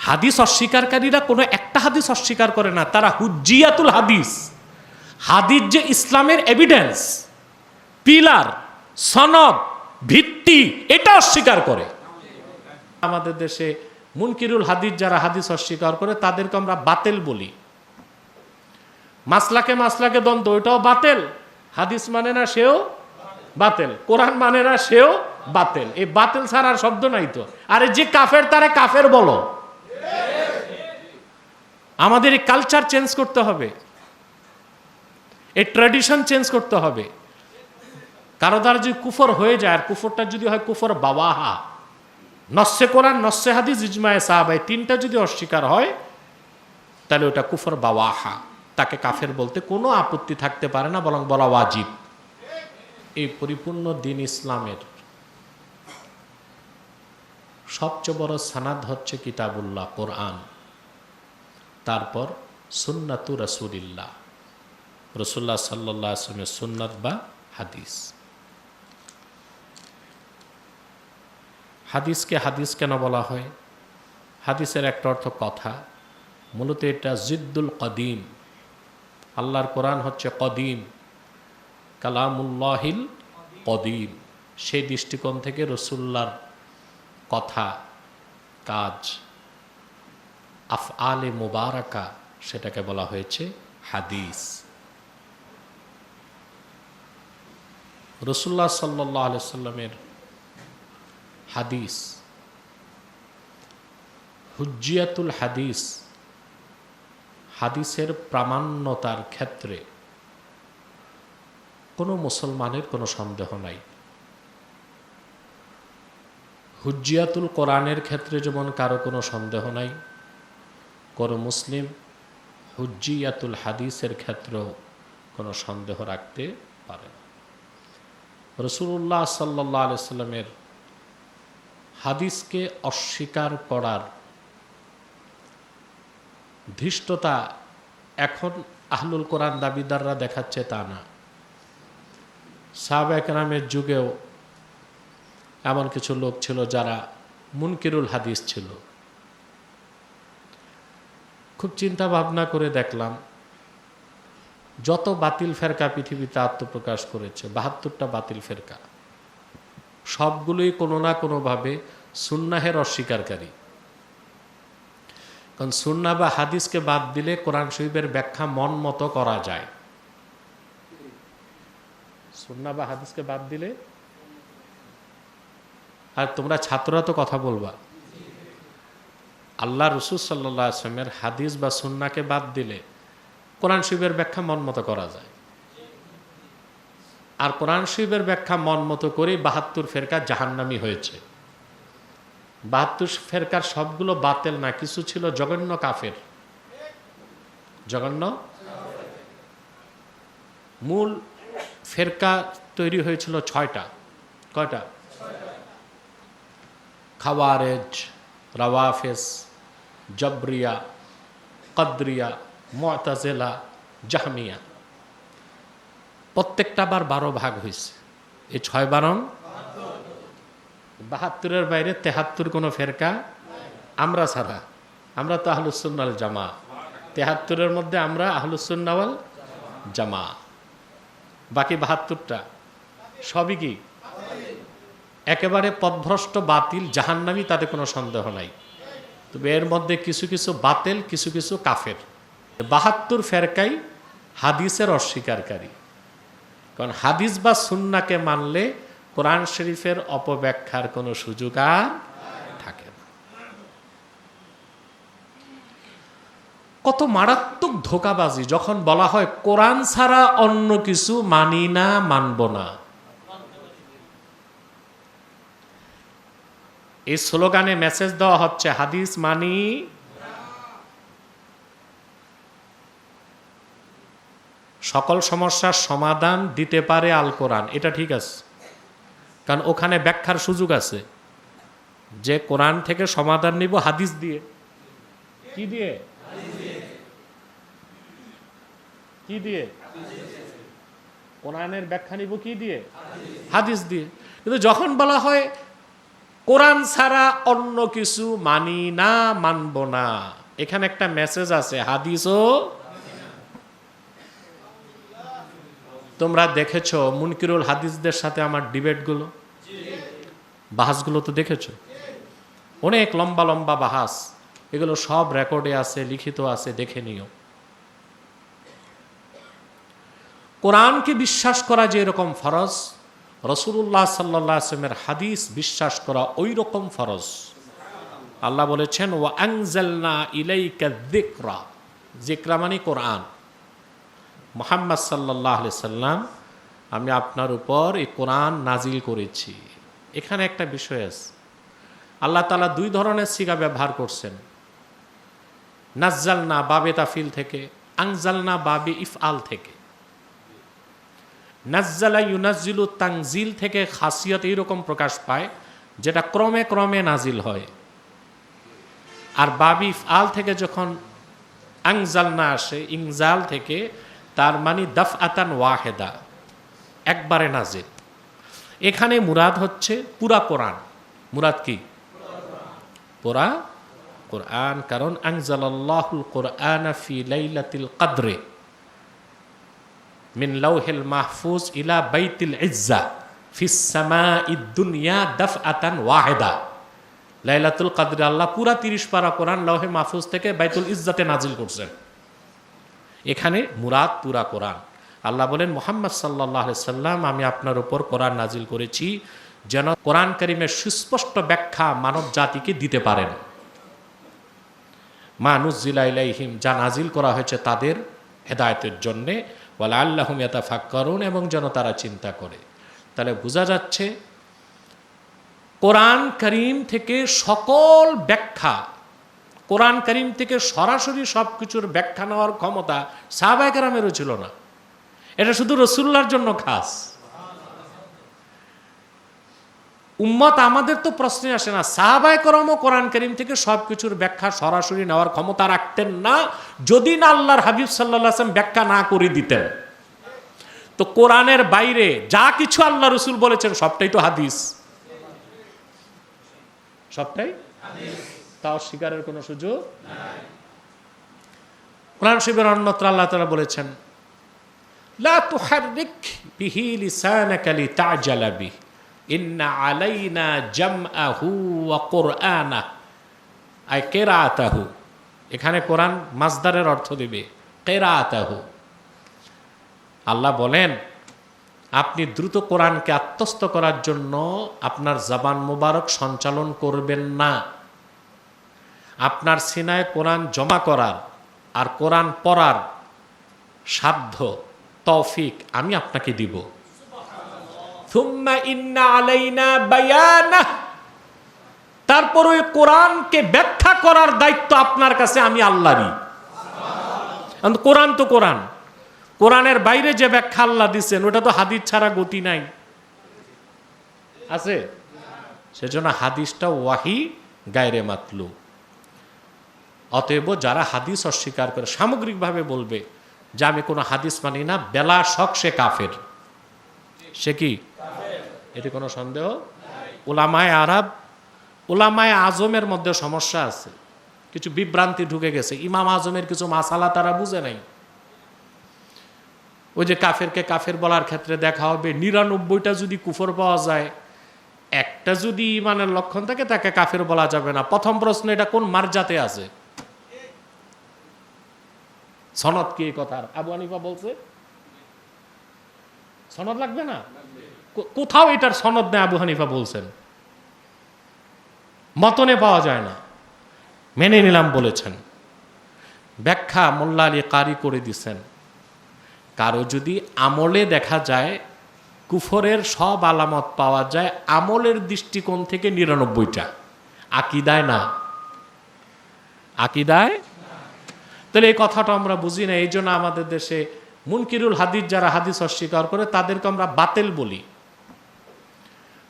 হাদিস অস্বীকারীরা কোনো একটা হাদিস অস্বীকার করে না, তারা হুজ্জিয়াতুল হাদিস, হাদিস যে ইসলামের এভিডেন্স, পিলার, সনদ, ভিত্তি, এটা অস্বীকার করে। আমাদের দেশে মুনকিরুল হাদিস যারা হাদিস অস্বীকার করে তাদেরকে আমরা বাতিল বলি। মাসলাকে দ্বন্দ্ব, ওইটাও বাতিল। হাদিস মানে না সেও বাতিল, কোরআন মানে না সেও বাতিল। এই বাতিল ছাড়ার শব্দ নাই তো। আরে যে কাফের তারে কাফের বলো। আমাদের এই কালচার চেঞ্জ করতে হবে, এই ট্র্যাডিশন চেঞ্জ করতে হবে। কারো দ্বারা যদি কুফর হয়ে যায়, আর কুফরটা যদি হয় কুফর বাওয়াহা, নস্যে কোরআন, নস্যে হাদিস, ইজমায়ে সাহাবায়ে, তিনটা যদি অস্বীকার হয় তাহলে ওটা কুফর বাওয়াহা, তাকে কাফের বলতে কোনো আপত্তি থাকতে পারে না, বরং বলা ওয়াজিব। এই পরিপূর্ণ দ্বীন ইসলামের সবচেয়ে বড় সানাদ হচ্ছে কিতাবুল্লাহ, কোরআন, তারপর সুন্নাতু রাসূলিল্লাহ, রাসূলুল্লাহ সাল্লাল্লাহু আলাইহি ওয়াসাল্লামের সুন্নাত বা হাদিস। হাদিসকে হাদিস কেন বলা হয়? হাদিসের একটা অর্থ কথা, মূলত এটা জিদ্দুল কদিম। আল্লাহর কোরআন হচ্ছে কদিম, কালামুল্লাহিল কদিম। সেই দৃষ্টিকোণ থেকে রাসূলুল্লাহর কথা, কাজ, আফআলে মুবারাকা, সেটাকে বলা হয়েছে হাদিস। রাসূলুল্লাহ সাল্লাল্লাহু আলাইহি ওয়াসাল্লামের হাদিস, হুজ্জিয়াতুল হাদিস, হাদিসের প্রামাণ্যতার ক্ষেত্রে কোনো মুসলমানের কোনো সন্দেহ নাই। হুজ্জিয়াতুল কোরআনের ক্ষেত্রে যেমন কারো কোনো সন্দেহ নাই, কোনো মুসলিম হুজ্জিয়াতুল হাদিসের ক্ষেত্রেও কোনো সন্দেহ রাখতে পারে না। রাসূলুল্লাহ সাল্লাল্লাহু আলাইহি ওয়াসাল্লামের হাদিসকে অস্বীকার করার ধৃষ্টতা এখন আহলুল কোরআন দাবিদাররা দেখাচ্ছে তা না। সাহাবায়ে কেরামের যুগেও এমন কিছু লোক ছিল যারা মুনকিরুল হাদিস ছিল। খুব চিন্তা ভাবনা করে দেখলাম, যত বাতিল ফেরকা পৃথিবীতে আত্মপ্রকাশ করেছে, ৭২টা বাতিল ফেরকা, সবগুলোই কোনো না কোনোভাবে সুন্নাহের অস্বীকারী। কারণ সুন্নাহ বা হাদিসকে বাদ দিলে কোরআন শরীফের ব্যাখ্যা মন মতো করা যায়। সুন্নাহ বা হাদিসকে বাদ দিলে, আর তোমরা ছাত্ররা তো কথা বলবা, আল্লাহ রাসূল সাল্লাল্লাহু আলাইহি ওয়াসাল্লামের হাদিস বা সুন্নাহকে বাদ দিলে কোরআন শরীফের ব্যাখ্যা মন মতো করা যায়। আর কোরআন শরীফের ব্যাখ্যা মন মতো করেই ৭২ ফেরকা জাহান্নামী হয়েছে। ৭২ ফেরকার সবগুলো বাতিল না, কিছু ছিল জঘন্য কাফের, জঘন্য। মূল ফেরকা তৈরি হয়েছিল ৬টা। কয়টা? খাওয়ারেজ, রাওয়াফেজ, জবরিয়া, কদরিয়া, মুতাজিলা, জাহমিয়া। প্রত্যেকটা বার ১২ ভাগ হয়েছে। এই ৬ বারং ৭২-এর বাইরে ৭৩ কোনো ফেরকা আমরা ছাড়া। আমরা তো আহলুস সুন্নাহ ওয়াল জামা। ৭৩-এর মধ্যে আমরা আহলুস সুন্নাহ ওয়াল জামা। বাকি ৭২টা সবই কি একেবারে পথভ্রষ্ট, বাতিল, জাহান্নামী, তাতে কোনো সন্দেহ নাই। তবে এর মধ্যে কিছু কিছু বাতিল, কিছু কিছু কাফের। ৭২ ফেরকাই হাদিসের অস্বীকারী। কারণ হাদিস বা সুন্নাহকে মানলে কোরআন শরীফের অপব্যাখ্যার কোনো সুযোগ আর থাকে না। কত মারাত্মক ধোঁকাবাজি যখন বলা হয় কোরআন ছাড়া অন্য কিছু মানি না, মানব না। এই স্লোগানে মেসেজ দেওয়া হচ্ছে হাদিস মানি, সকল সমস্যার সমাধান দিতে পারে আল কোরআন, এটা ঠিক আছে। কারণ ওখানে ব্যাখ্যার সুযোগ আছে যে কোরআন থেকে সমাধান নিব হাদিস দিয়ে। কি দিয়ে? কি দিয়ে? কোরআনের ব্যাখ্যা নিব কি দিয়ে? হাদিস দিয়ে। কিন্তু যখন বলা হয় কোরআন ছাড়া অন্য কিছু মানি না, মানব না। এখানে একটা মেসেজ আছে, হাদিসও। তোমরা দেখেছো মুনকিরুল হাদিসদের সাথে আমার ডিবেটগুলো, বাহাসগুলো তো দেখেছো, অনেক লম্বা লম্বা বাহাস, এগুলো সব রেকর্ডে আছে, লিখিত আছে, দেখে নিও। কোরআনকে বিশ্বাস করা যে এরকম ফরজ, রাসূলুল্লাহ সাল্লাল্লাহু আলাইহি ওয়াসাল্লামের হাদিস বিশ্বাস করা ওই রকম ফরজ। আল্লাহ বলেছেন ওয়া আনজালনা ইলাইকা যিকরা, যিকরা মানে কোরআন। মুহাম্মদ সাল্লাল্লাহু আলাইহি সাল্লাম, আমি আপনার উপর এই কোরআন নাজিল করেছি। এখানে একটা বিষয় আছে, আল্লাহ তাআলা দুই ধরনের সিগা ব্যবহার করছেন। নাজ্জালনা বাবে তাফিল থেকে, আনজালনা বাবে ইফআল থেকে। নাজ্জালা ইউনাজ্জিলু তানজিল থেকে খাসিয়ত এইরকম প্রকাশ পায় যেটা ক্রমে ক্রমে নাজিল হয়। আর বাবি ইফআল থেকে যখন আনজালনা আসে, ইনজাল থেকে, তার মানে দাফআতান ওয়াহেদা, একবারে নাজিল। এখানে মুরাদ হচ্ছে পুরা কোরআন। মুরাদ কি? পুরা কোরআন। কারণ আনজালাল্লাহুল কোরআনা ফি লাইলাতিল কদরে মিন লাউহিল মাহফুজ ইলা বাইতিল ইজ্জা ফিস সামাঈদ দুনিয়া দাফআতান ওয়াহিদা। লাইলাতুল কদরে আল্লাহ পুরা 30 পারা কোরআন লাউহে মাহফুজ থেকে বাইতুল ইজ্জাতে নাজিল করছেন। এখানে মুরাদ পুরা কোরআন। আল্লাহ বলেন মুহাম্মদ সাল্লাল্লাহু আলাইহি সাল্লাম, আমি আপনার উপর কোরআন নাজিল করেছি যেন কোরআন কারীমের সুস্পষ্ট ব্যাখ্যা মানব জাতিকে দিতে পারেন। মা নুজ্জিলা ইলাইহিম, যা নাজিল করা হয়েছে তাদের হেদায়েতের জন্যে, ওয়ালা আল্লাহুম ইয়াতাফাক্কারুন, এবং যেন তারা চিন্তা করে। তাহলে বোঝা যাচ্ছে কোরআন কারীম থেকে সকল ব্যাখ্যা, কোরআন কারীম থেকে সরাসরি সব কিছুর ব্যাখ্যা নেওয়ার ক্ষমতা সাহাবায়ে কেরামেরও ছিল না। এটা শুধু রাসূলুল্লাহর জন্য খাস। উম্মত আমাদের তো প্রশ্নে আসে না। সাহাবায়ে কেরামও কোরআন কারীম থেকে সব কিছুর ব্যাখ্যা সরাসরি নেওয়ার ক্ষমতা রাখতেন না, যদি না আল্লাহর হাবিব সাল্লাল্লাহু আলাইহি ওয়াসাল্লাম ব্যাখ্যা না করে দিতেন। তো কোরআনের বাইরে যা কিছু আল্লাহ রাসূল বলেছেন সবটাই তো হাদিস, সবটাই হাদিস, তাও স্বীকারের কোনো সুযোগ নাই। কোরআন শরীফের অন্যত্র আল্লাহ তাআলা বলেছেন লা তুহাররিক বিহি লিসানাকা লিতা'জালা বিহি ইন্না আলাইনা জামআহু ওয়া কুরআনাহু, আই কিরাআতাহু। এখানে কোরআন মাসদারের অর্থ দিবে কিরাআতাহু। আল্লাহ বলেন আপনি দ্রুত কোরআনকে আত্মস্থ করার জন্য আপনার জবান মুবারক সঞ্চালন করবেন না। আপনার সিনায় কোরআন জমা করার আর কোরআন পড়ার সাধ্য, তৌফিক আমি আপনাকে দিব। সুম্মা ইন্না আলাইনা বায়ানাহ, তারপর ওই কোরআনকে ব্যাখ্যা করার দায়িত্ব আপনার কাছে আমি আল্লাহরই। কোরআন তো কোরআন, কোরআনের বাইরে যে ব্যাখ্যা আল্লাহ দিচ্ছেন ওটা তো হাদিস ছাড়া গতি নাই, আছে? সেজন্য হাদিসটা ওয়াহি গায়রে মাতলু। অতএব যারা হাদিস অস্বীকার করে সামগ্রিকভাবে বলবে যে আমি কোনো হাদিস মানি না, বেলা শক সে কাফের। সে কি? এতে কোনো সন্দেহ? উলামায়ে আরব, উলামায়ে আজমের মধ্যে সমস্যা আছে, কিছু বিভ্রান্তি ঢুকে গেছে। ইমাম আজমের কিছু মাসালা তারা বুঝে নাই। ওই যে কাফেরকে কাফের বলার ক্ষেত্রে দেখা হবে 99টা যদি কুফর পাওয়া যায়, একটা যদি ইমানের লক্ষণ থাকে তাকে কাফের বলা যাবে না। প্রথম প্রশ্ন, এটা কোন মারজাতে আছে? সনদ কি এই কথার? আবু হানিফা বলছে সনদ লাগবে না, কোথাও এটার সনদ নেই। আবু হানিফা বলছেন, মতনে পাওয়া যায় না, মেনে নিলাম বলেছেন। ব্যাখ্যা মোল্লা আলী কারি করে দিছেন। কারো যদি আমলে দেখা যায় কুফরের সব আলামত পাওয়া যায় আমলের দৃষ্টিকোণ থেকে 99টা, আকিদায় না, আকিদায়। তাহলে এই কথাটা আমরা বুঝি না। এই জন্য আমাদের দেশে মুনকিরুল হাদিস যারা হাদিস অস্বীকার করে তাদেরকে আমরা বাতিল বলি।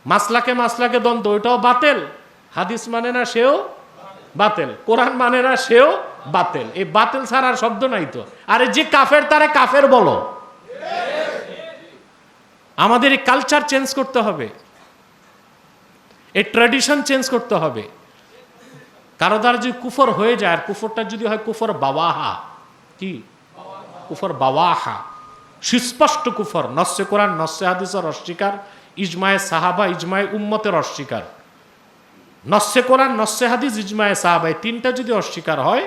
মাসলাকে মাসলাকে দ্বন্দ্ব, ওইটাও বাতিল। হাদিস মানে না সেও বাতিল, কোরআন মানে না সেও বাতিল। এই বাতিল ছাড়ার শব্দ নাই তো। আরে যে কাফের তারে কাফের বলো। আমাদের এই কালচার চেঞ্জ করতে হবে। এই ট্র্যাডিশন চেঞ্জ করতে হবে। কারো দ্বারা যদি কুফর হয়ে যায়, আর কুফরটা যদি হয় কুফর বাওয়াহা, কি কুফর বাওয়াহা, সুস্পষ্ট কুফর, নস্যে কোরআন নস্যে হাদিসের অস্বীকার, ইজমায়ে সাহাবা ইজমায়ে উম্মতের অস্বীকার, নস্যে কোরআন নস্যে হাদিস ইজমায়ে সাহাবা, এই তিনটা যদি অস্বীকার হয়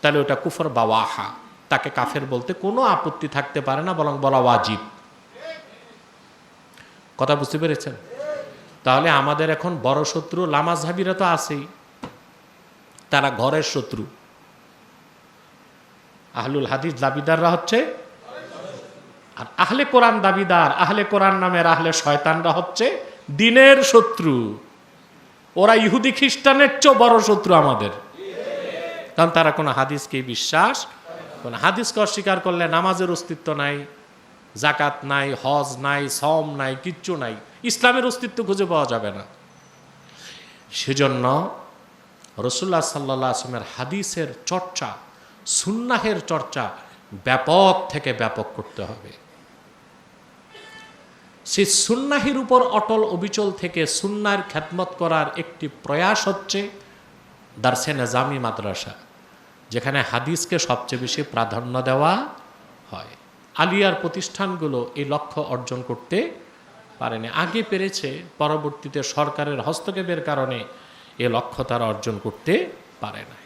তাহলে ওটা কুফর বাওয়াহা, তাকে কাফের বলতে কোনো আপত্তি থাকতে পারে না, বরং বলা ওয়াজিব। কথা বুঝতে পেরেছেন? তাহলে আমাদের এখন বড় শত্রু লামাজহাবিরা তো আছেই, তারা ঘরের শত্রু। আহলুল হাদিস দাবিদাররা হচ্ছে, আর আহলে কোরআন দাবিদার, আহলে কোরআন নামের আহলে শয়তানরা হচ্ছে দ্বীনের শত্রু। ওরা ইহুদি খ্রিস্টানের চেয়ে বড় শত্রু আমাদের, কারণ তারা কোনো হাদিসকে বিশ্বাস, কোন হাদিসকে অস্বীকার করলে নামাজের অস্তিত্ব নাই, জাকাত নাই, হজ নাই, সম নাই, কিচ্ছু নাই, ইসলামের অস্তিত্ব খুঁজে পাওয়া যাবে না। সেজন্য রাসূলুল্লাহ সাল্লাল্লাহু আলাইহি ওয়াসাল্লামের হাদিসের চর্চা, সুন্নাহের চর্চা ব্যাপক থেকে ব্যাপক করতে হবে। সেই সুন্নাহের উপর অটল অবিচল থেকে সুন্নার খেদমত করার একটি প্রয়াস হচ্ছে দারসে নিজামি মাদ্রাসা, যেখানে হাদিসকে সবচেয়ে বেশি প্রাধান্য দেওয়া হয়। আলিয়ার প্রতিষ্ঠানগুলো এই লক্ষ্য অর্জন করতে পারেনি, আগে পেরেছে, পরবর্তীতে সরকারের হস্তক্ষেপের কারণে এ লক্ষ্য তারা অর্জন করতে পারে না।